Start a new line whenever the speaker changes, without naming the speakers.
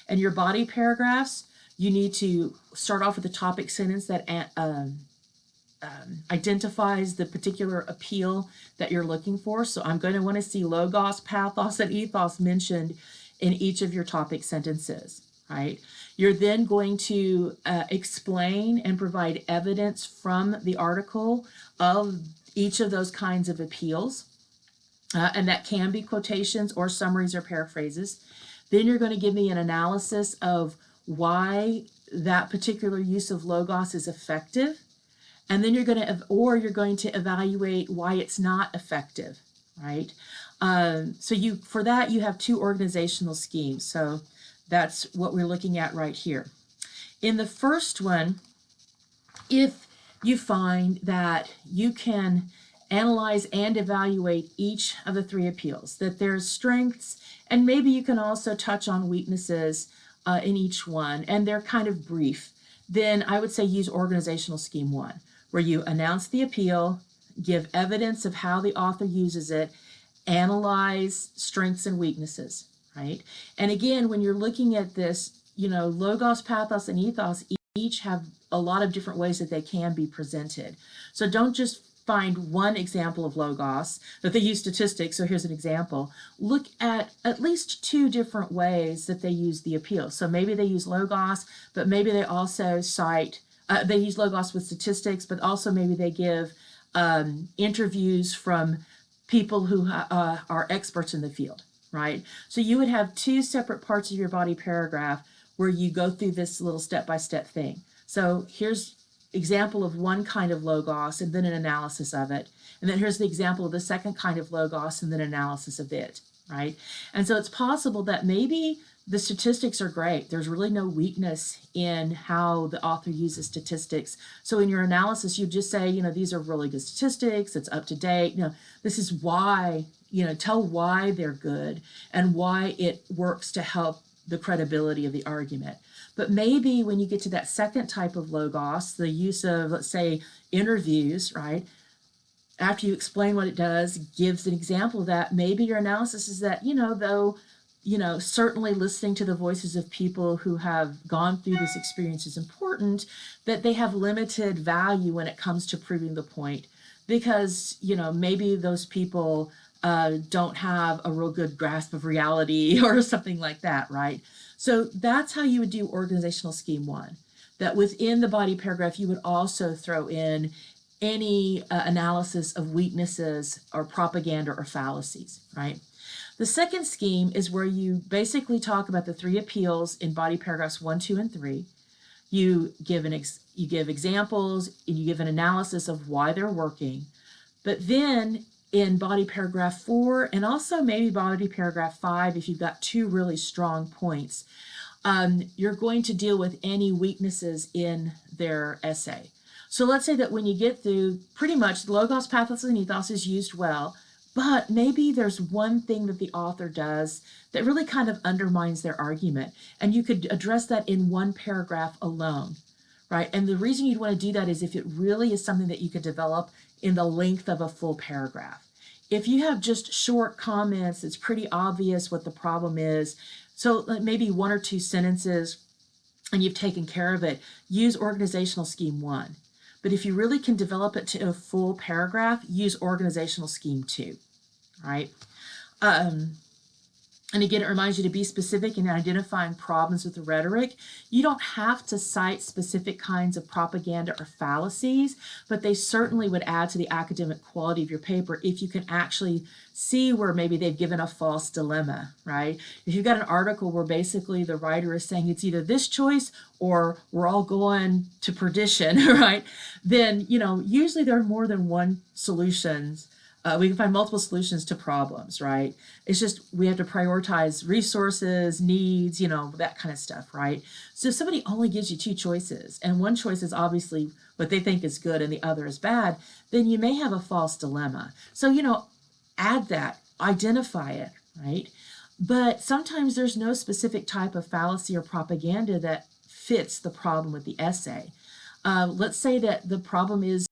And your body paragraphs, you need to start off with a topic sentence that identifies the particular appeal that you're looking for. So I'm going to want to see logos, pathos, and ethos mentioned in each of your topic sentences, right? You're then going to explain and provide evidence from the article of each of those kinds of appeals. And that can be quotations or summaries or paraphrases. Then you're going to give me an analysis of why that particular use of logos is effective. And then you're going to evaluate why it's not effective, right? For that, you have two organizational schemes. So that's what we're looking at right here. In the first one, if you find that you can analyze and evaluate each of the three appeals, that there's strengths, and maybe you can also touch on weaknesses in each one, and they're kind of brief, then I would say use organizational scheme 1, where you announce the appeal, give evidence of how the author uses it, analyze strengths and weaknesses, right? And again, when you're looking at this, logos, pathos, and ethos each have a lot of different ways that they can be presented. So don't just find one example of logos that they use statistics. So here's an example. Look at least two different ways that they use the appeal. So maybe they use logos, but maybe they also cite, they use logos with statistics, but also maybe they give interviews from people who are experts in the field, right? So you would have two separate parts of your body paragraph where you go through this little step-by-step thing. So here's example of one kind of logos and then an analysis of it. And then here's the example of the second kind of logos and then analysis of it, right? And so it's possible that maybe the statistics are great. There's really no weakness in how the author uses statistics. So in your analysis, you just say, these are really good statistics. It's up to date. This is why, tell why they're good and why it works to help the credibility of the argument. But maybe when you get to that second type of logos, the use of, let's say, interviews, right? After you explain what it does, gives an example of that, maybe your analysis is that, certainly listening to the voices of people who have gone through this experience is important, that they have limited value when it comes to proving the point because, maybe those people don't have a real good grasp of reality or something like that, right? So that's how you would do organizational scheme 1, that within the body paragraph, you would also throw in any analysis of weaknesses or propaganda or fallacies, right? The second scheme is where you basically talk about the three appeals in body paragraphs 1, 2, and 3. You give examples and you give an analysis of why they're working. But then in body paragraph 4 and also maybe body paragraph 5, if you've got two really strong points, you're going to deal with any weaknesses in their essay. So let's say that when you get through, pretty much logos, pathos, and ethos is used well, but maybe there's one thing that the author does that really kind of undermines their argument, and you could address that in one paragraph alone, right? And the reason you'd want to do that is if it really is something that you could develop in the length of a full paragraph. If you have just short comments, it's pretty obvious what the problem is. So maybe 1 or 2 sentences and you've taken care of it, use organizational scheme 1. But if you really can develop it to a full paragraph, use organizational scheme 2, right? And again, it reminds you to be specific in identifying problems with the rhetoric. You don't have to cite specific kinds of propaganda or fallacies, but they certainly would add to the academic quality of your paper if you can actually see where maybe they've given a false dilemma, right? If you've got an article where basically the writer is saying it's either this choice or we're all going to perdition, right? Then, usually there are more than one solutions. We can find multiple solutions to problems, right? It's just we have to prioritize resources, needs, that kind of stuff, right? So if somebody only gives you 2 choices and one choice is obviously what they think is good and the other is bad, then you may have a false dilemma. So, add that, identify it, right? But sometimes there's no specific type of fallacy or propaganda that fits the problem with the essay. Let's say that the problem is